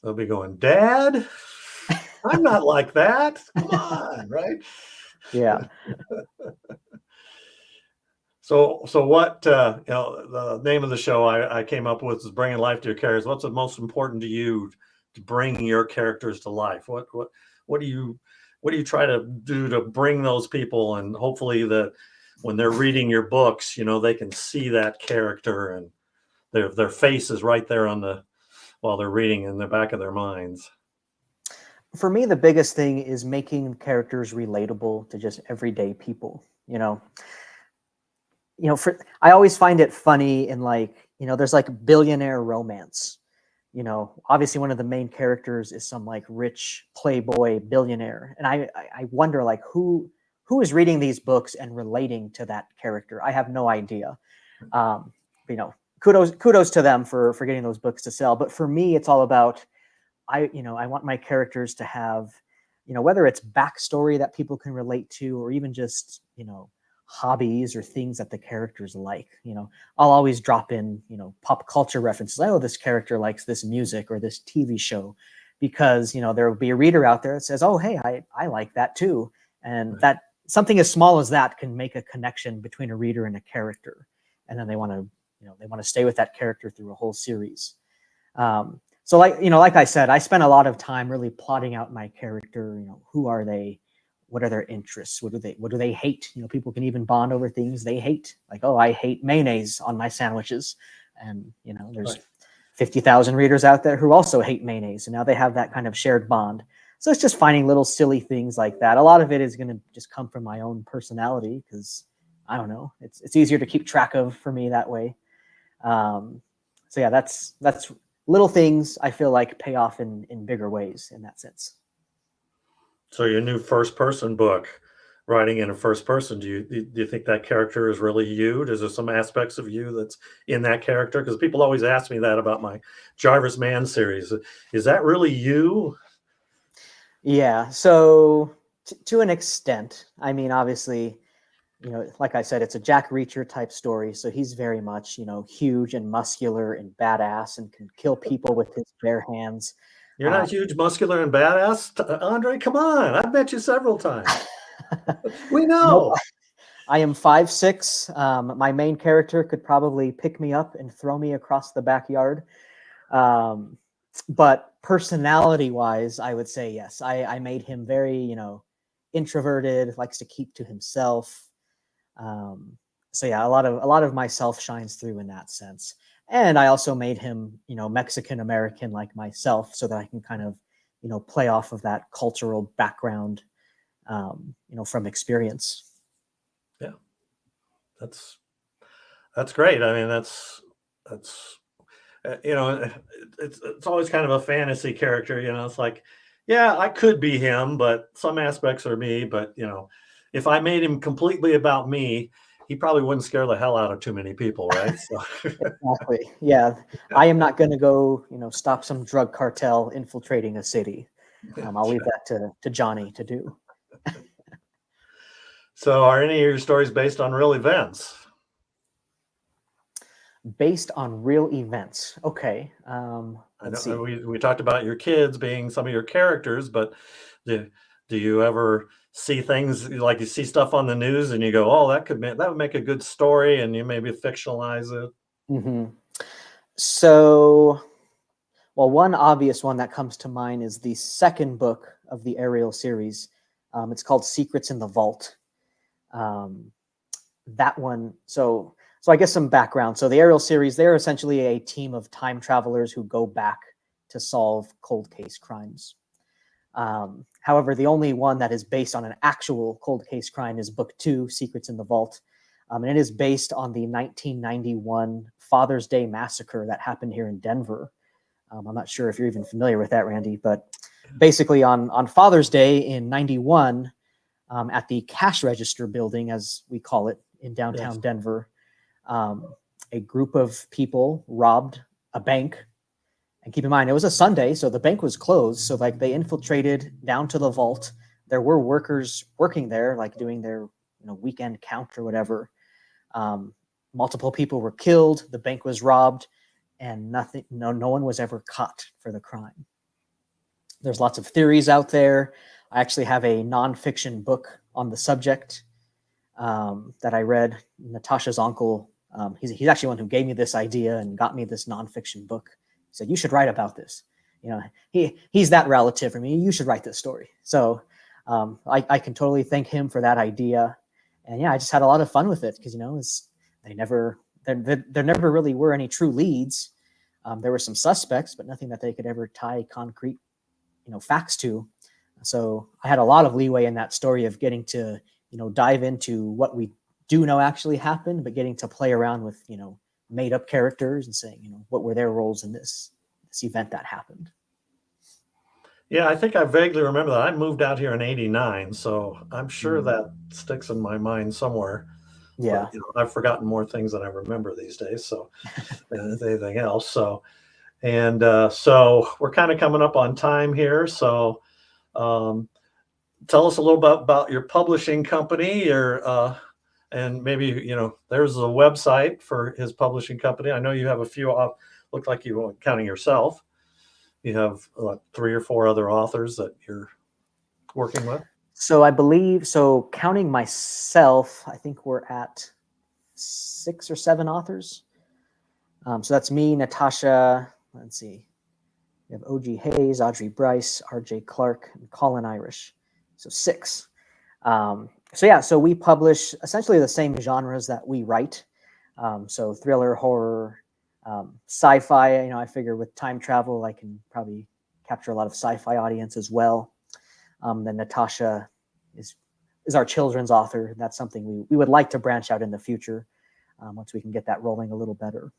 They'll be going, Dad, I'm not like that. Come on, right? Yeah. So what, the name of the show I came up with is Bringing Life to Your Characters. What's the most important to you to bring your characters to life? What do you try to do to bring those people, and hopefully that when they're reading your books, they can see that character and their face is right there while they're reading in the back of their minds? For me, the biggest thing is making characters relatable to just everyday people. I always find it funny in there's like billionaire romance. Obviously one of the main characters is some like rich playboy billionaire, and I wonder who is reading these books and relating to that character. I have no idea. Kudos to them for getting those books to sell. But for me, it's all about I want my characters to have, whether it's backstory that people can relate to, or even just, hobbies or things that the characters like. I'll always drop in, pop culture references. Oh, this character likes this music or this TV show, because, there will be a reader out there that says, oh, hey, I like that too. And right. That something as small as that can make a connection between a reader and a character. And then they want to stay with that character through a whole series. So like I said, I spent a lot of time really plotting out my character. Who are they? What are their interests? What do they hate? People can even bond over things they hate. Like, oh, I hate mayonnaise on my sandwiches. And, there's Right. 50,000 readers out there who also hate mayonnaise. And now they have that kind of shared bond. So it's just finding little silly things like that. A lot of it is going to just come from my own personality because, I don't know, it's easier to keep track of for me that way. So yeah, that's little things I feel like pay off in bigger ways in that sense. So your new first person book, writing in a first person, do you think that character is really you? Is there some aspects of you that's in that character? Because people always ask me that about my Jarvis Mann series. Is that really you? Yeah. So to an extent, I mean, obviously, like I said, it's a Jack Reacher type story. So he's very much, huge and muscular and badass and can kill people with his bare hands. You're not huge, muscular, and badass, Andre. Come on, I've met you several times. We Nope. know. I am 5'6". My main character could probably pick me up and throw me across the backyard. But personality-wise, I would say yes. I made him very, introverted, likes to keep to himself. So yeah, a lot of myself shines through in that sense. And I also made him, Mexican American like myself, so that I can kind of, play off of that cultural background, from experience. Yeah, that's great. I mean, that's it's always kind of a fantasy character. It's like, yeah, I could be him, but some aspects are me. But if I made him completely about me, he probably wouldn't scare the hell out of too many people, right? So Exactly. Yeah, I am not going to go, stop some drug cartel infiltrating a city. I'll leave that to Johnny to do. So are any of your stories based on real events? Based on real events. Okay. I Let's know see. we talked about your kids being some of your characters, but do, do you ever see things like you see stuff on the news and you go, oh, that would make a good story, and you maybe fictionalize it? hmm So, well, one obvious one that comes to mind is the second book of the Ariel series. It's called Secrets in the Vault. Um, that one. So I guess some background. So the Ariel series, they're essentially a team of time travelers who go back to solve cold case crimes. However, the only one that is based on an actual cold case crime is book 2, Secrets in the Vault. And it is based on the 1991 Father's Day massacre that happened here in Denver. I'm not sure if you're even familiar with that, Randy, but basically on Father's Day in 91, at the cash register building, as we call it in downtown Yes. Denver, a group of people robbed a bank. And keep in mind, it was a Sunday, so the bank was closed. So like they infiltrated down to the vault. There were workers working there, like doing their weekend count or whatever. Multiple people were killed. The bank was robbed, and no one was ever caught for the crime. There's lots of theories out there. I actually have a nonfiction book on the subject that I read. Natasha's uncle, he's actually one who gave me this idea and got me this nonfiction book. He said, you should write about this. He's that relative for me. You should write this story. So I can totally thank him for that idea. And yeah, I just had a lot of fun with it because, there never really were any true leads. There were some suspects, but nothing that they could ever tie concrete, facts to. So I had a lot of leeway in that story of getting to, dive into what we do know actually happened, but getting to play around with, made up characters and saying, what were their roles in this event that happened. Yeah, I think I vaguely remember that. I moved out here in '89, so I'm sure that sticks in my mind somewhere. Yeah. But I've forgotten more things than I remember these days, so than anything else. So so we're kind of coming up on time here. So um, tell us a little bit about your publishing company, and maybe there's a website for his publishing company. I know you have a few. Look like you weren't counting yourself. You have 3 or 4 other authors that you're working with. So I believe, counting myself, I think we're at 6 or 7 authors. So that's me, Natasha. Let's see. We have O.G. Hayes, Audrey Bryce, R.J. Clark, and Colin Irish. So 6. So we publish essentially the same genres that we write. So thriller, horror, sci-fi. I figure with time travel, I can probably capture a lot of sci-fi audience as well. Then Natasha is our children's author. That's something we would like to branch out in the future once we can get that rolling a little better.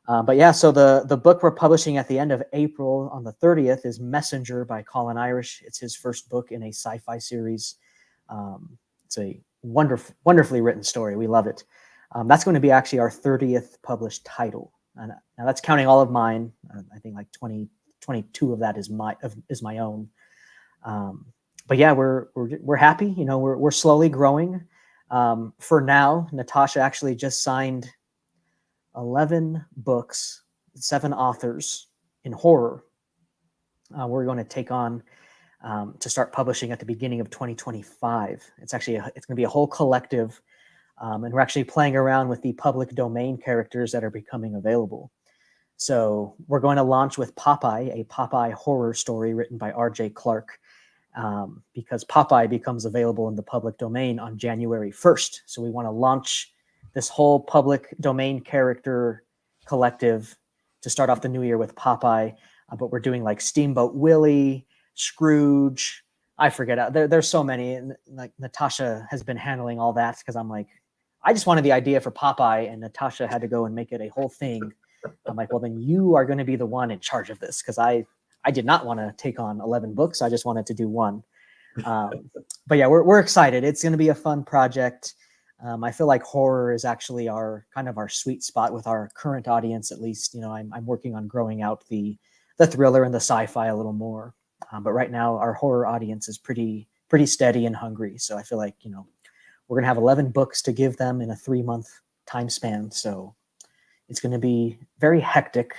So the book we're publishing at the end of April on the 30th is Messenger by Colin Irish. It's his first book in a sci-fi series. It's a wonderfully written story. We love it. That's going to be actually our 30th published title. And now that's counting all of mine. I think like 22 of that is my own. We're happy. We're slowly growing. For now, Natasha actually just signed 11 books, 7 authors in horror. We're going to take on to start publishing at the beginning of 2025. It's going to be a whole collective, and we're actually playing around with the public domain characters that are becoming available. So we're going to launch with Popeye, a Popeye horror story written by R.J. Clark, because Popeye becomes available in the public domain on January 1st. So we want to launch this whole public domain character collective to start off the new year with Popeye. But we're doing like Steamboat Willie, Scrooge. I forget. There's so many. And like Natasha has been handling all that because I'm like, I just wanted the idea for Popeye, and Natasha had to go and make it a whole thing. I'm like, well, then you are going to be the one in charge of this, because I did not want to take on 11 books. I just wanted to do one. We're excited. It's going to be a fun project. I feel like horror is actually our sweet spot with our current audience, at least. I'm working on growing out the thriller and the sci-fi a little more. But right now, our horror audience is pretty steady and hungry. So I feel like, we're going to have 11 books to give them in a 3-month time span. So it's going to be very hectic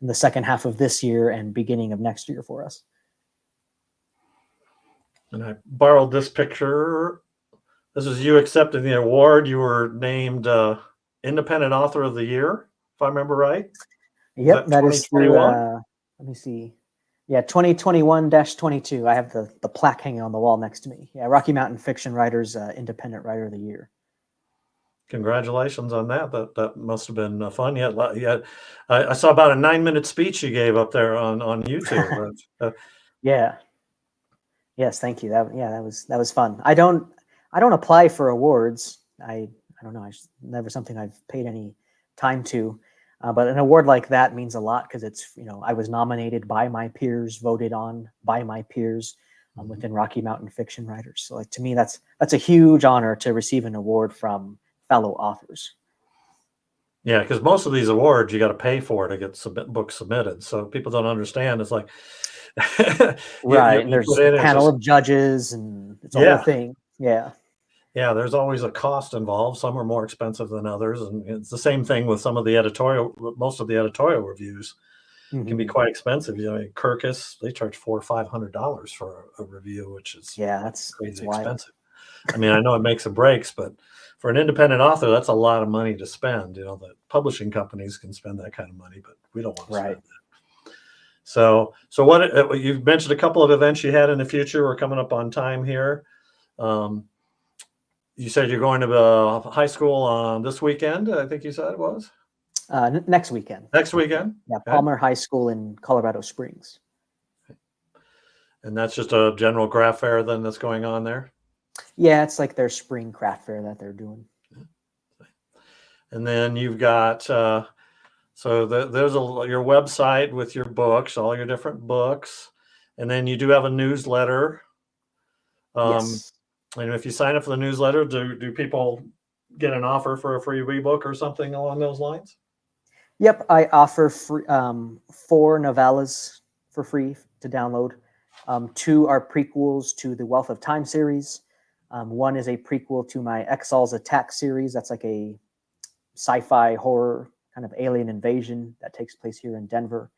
in the second half of this year and beginning of next year for us. And I borrowed this picture. This is you accepting the award. You were named Independent Author of the Year, if I remember right. Yep, that is through, let me see. Yeah, 2021-22. I have the plaque hanging on the wall next to me. Yeah, Rocky Mountain Fiction Writers Independent Writer of the Year. Congratulations on that. That must have been fun. Yeah, I saw about a 9-minute speech you gave up there on YouTube. Yeah. Yes, thank you. That was fun. I don't apply for awards. I don't know. It's never something I've paid any time to. But an award like that means a lot because it's, I was nominated by my peers, voted on by my peers within Rocky Mountain Fiction Writers. So, to me, that's a huge honor to receive an award from fellow authors. Yeah, because most of these awards you got to pay for to get books submitted. So people don't understand. It's like right, and there's a panel of judges, and it's a whole thing. Yeah, there's always a cost involved. Some are more expensive than others, and it's the same thing with some of the most of the editorial reviews can be quite expensive. Kirkus, they charge $400 or $500 for a review, which is that's crazy expensive. I mean, I know it makes and breaks, but for an independent author, that's a lot of money to spend. The publishing companies can spend that kind of money, but we don't want to spend that. So what you've mentioned a couple of events you had in the future. We're coming up on time here. You said you're going to high school on this weekend. I think you said it was next weekend. Next weekend. Yeah, Palmer High School in Colorado Springs. And that's just a general craft fair then that's going on there. Yeah, it's like their spring craft fair that they're doing. And then you've got there's your website with your books, all your different books, and then you do have a newsletter. Yes. And if you sign up for the newsletter, do people get an offer for a free ebook or something along those lines? Yep, I offer 4 novellas for free to download. 2 are prequels to the Wealth of Time series. 1 is a prequel to my Exal's Attack series. That's like a sci-fi horror kind of alien invasion that takes place here in Denver.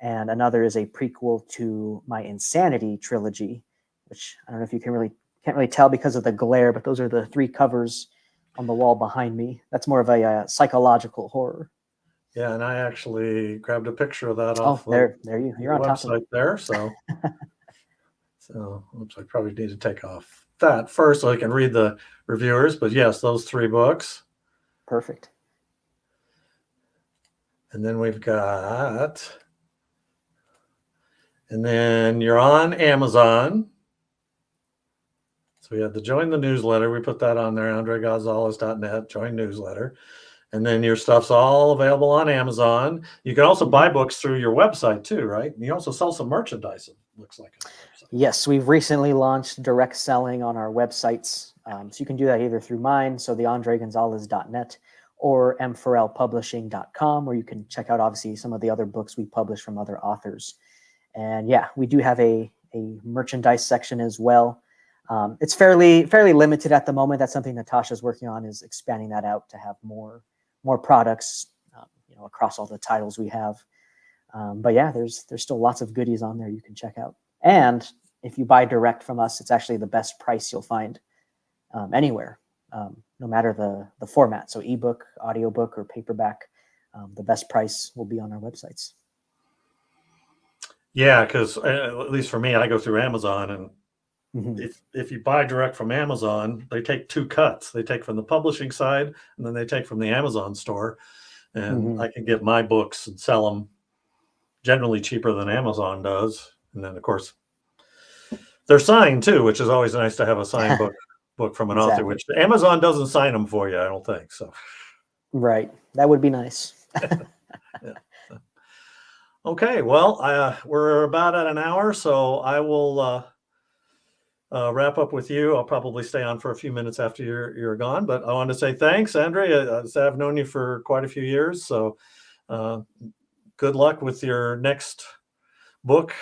And another is a prequel to my Insanity trilogy, which I don't know if you can't really tell because of the glare, but those are the 3 covers on the wall behind me. That's more of a psychological horror. Yeah, and I actually grabbed a picture of that Oh, off the you're on top of website it. there. So oops, I probably need to take off that first so I can read the reviewers. But yes, those 3 books. Perfect. And then we've got, and then you're on Amazon. So we had to join the newsletter. We put that on there, andregonzalez.net, join newsletter. And then your stuff's all available on Amazon. You can also buy books through your website too, right? And you also sell some merchandise, it looks like, on the website. Yes, we've recently launched direct selling on our websites. So you can do that either through mine, so the andregonzalez.net, or M4L where you can check out, obviously, some of the other books we publish from other authors. And yeah, we do have a merchandise section as well. It's fairly limited at the moment. That's something Natasha's working on, is expanding that out to have more products, across all the titles we have. But yeah, there's still lots of goodies on there you can check out. And if you buy direct from us, it's actually the best price you'll find anywhere, no matter the format. So ebook, audiobook, or paperback, the best price will be on our websites. Yeah, because at least for me, I go through Amazon, and if you buy direct from Amazon, they take 2 cuts. They take from the publishing side, and then they take from the Amazon store. And I can get my books and sell them generally cheaper than Amazon does. And then, of course, they're signed too, which is always nice to have a signed book from an author, which Amazon doesn't sign them for you, I don't think. So, right, that would be nice. Yeah. Okay, well, we're about at an hour, so I will wrap up with you. I'll probably stay on for a few minutes after you're gone, but I want to say thanks, Andre. I've known you for quite a few years, so good luck with your next book.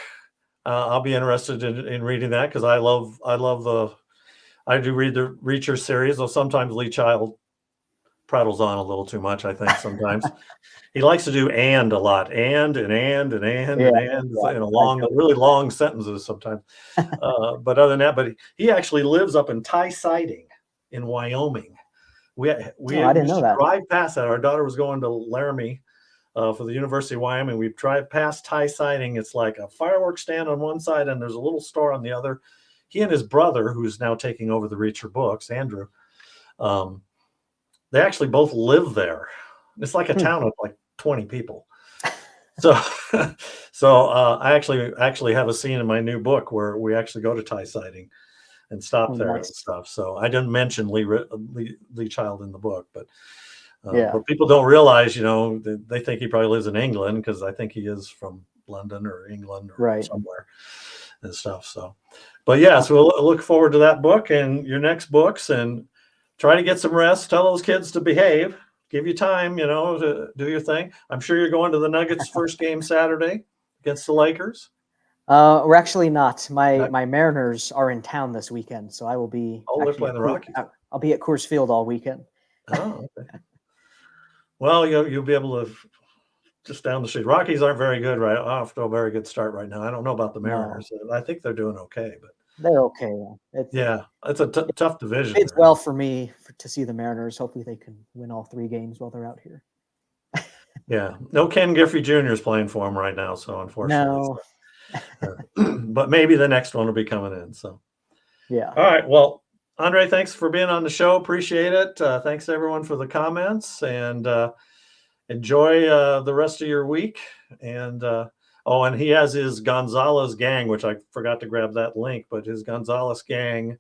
I'll be interested in reading that, because I do read the Reacher series, though sometimes Lee Child prattles on a little too much, I think, sometimes. He likes to do a lot, and really long sentences sometimes. But other than that, but he actually lives up in Tie Siding in Wyoming. We I didn't know that. Drive past that. Our daughter was going to Laramie for the University of Wyoming. We drive past Tie Siding. It's like a fireworks stand on one side, and there's a little store on the other. He and his brother, who's now taking over the Reacher books, Andrew, they actually both live there. It's like a town of like 20 people. So I actually have a scene in my new book where we actually go to Tie Siding and stop there and stuff. So I didn't mention Lee Child in the book, but people don't realize, they think he probably lives in England, because I think he is from London or England or somewhere and stuff. So, but yeah, so we'll look forward to that book and your next books, and try to get some rest. Tell those kids to behave. Give you time, to do your thing. I'm sure you're going to the Nuggets' first game Saturday against the Lakers. We're actually not. My Mariners are in town this weekend, so I will be. Oh, they're playing the Rockies. I'll be at Coors Field all weekend. Oh, okay. Well, you'll be able to just down the street. Rockies aren't very good off to a very good start right now. I don't know about the Mariners. No. I think they're doing okay, but they're okay. It's a tough division. It's well for me to see the Mariners. Hopefully they can win all 3 games while they're out here. Yeah. No Ken Griffey Jr. is playing for them right now, so unfortunately. No. But maybe the next one will be coming in. So yeah. All right. Well, Andre, thanks for being on the show. Appreciate it. Thanks everyone for the comments, and enjoy the rest of your week. And and he has his Gonzalez Gang, which I forgot to grab that link, but his Gonzalez Gang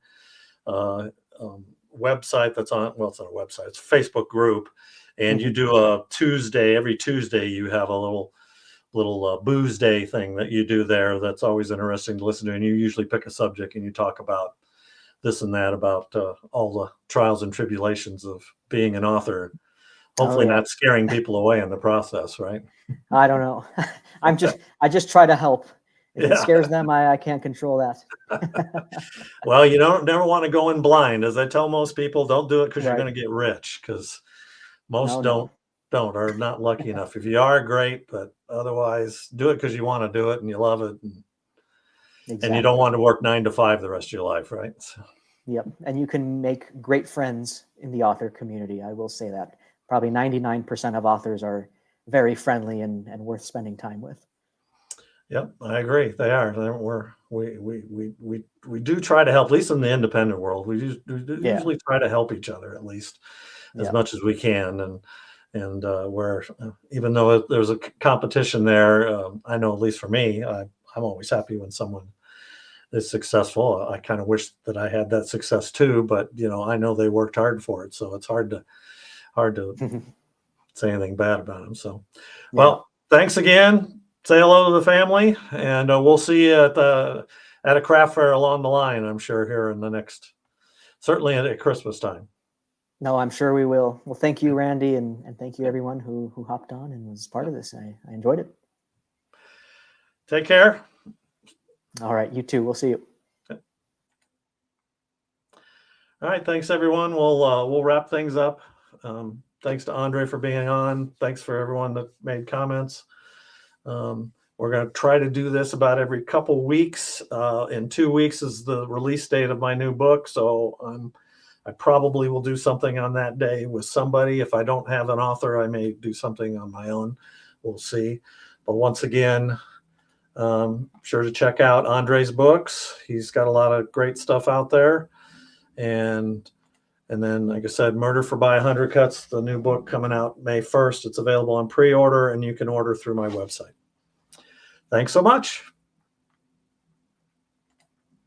website it's not a website, it's a Facebook group. And you do every Tuesday, you have a little booze day thing that you do there. That's always interesting to listen to. And you usually pick a subject and you talk about this and that, about all the trials and tribulations of being an author. Hopefully not scaring people away in the process, right? I don't know. I just try to help. If it scares them, I can't control that. Well, you never want to go in blind. As I tell most people, don't do it because you're going to get rich, because most are not lucky enough. If you are, great, but otherwise do it because you want to do it and you love it. And you don't want to work 9 to 5 the rest of your life, right? So. Yep. And you can make great friends in the author community. I will say that. Probably 99% of authors are very friendly and worth spending time with. Yep, I agree. They are. We do try to help, at least in the independent world. We Yeah. usually try to help each other at least as Yeah. much as we can. And where even though there's a competition there, I know at least for me, I'm always happy when someone is successful. I kind of wish that I had that success too, but I know they worked hard for it, so it's hard to say anything bad about them. So, Yeah. well, thanks again. Say hello to the family, and we'll see you at a craft fair along the line, I'm sure, here in the next, certainly at Christmas time. No, I'm sure we will. Well, thank you, Randy, and thank you everyone who hopped on and was part of this. I enjoyed it. Take care. All right, you too. We'll see you. All right, thanks everyone. We'll wrap things up. Thanks to Andre for being on. Thanks for everyone that made comments. We're going to try to do this about every couple weeks. In 2 weeks is the release date of my new book, so I probably will do something on that day with somebody. If I don't have an author, I may do something on my own. We'll see. But once again, sure to check out Andre's books. He's got a lot of great stuff out there. And then, like I said, Murder for Buy 100 Cuts, the new book coming out May 1st. It's available on pre-order, and you can order through my website. Thanks so much.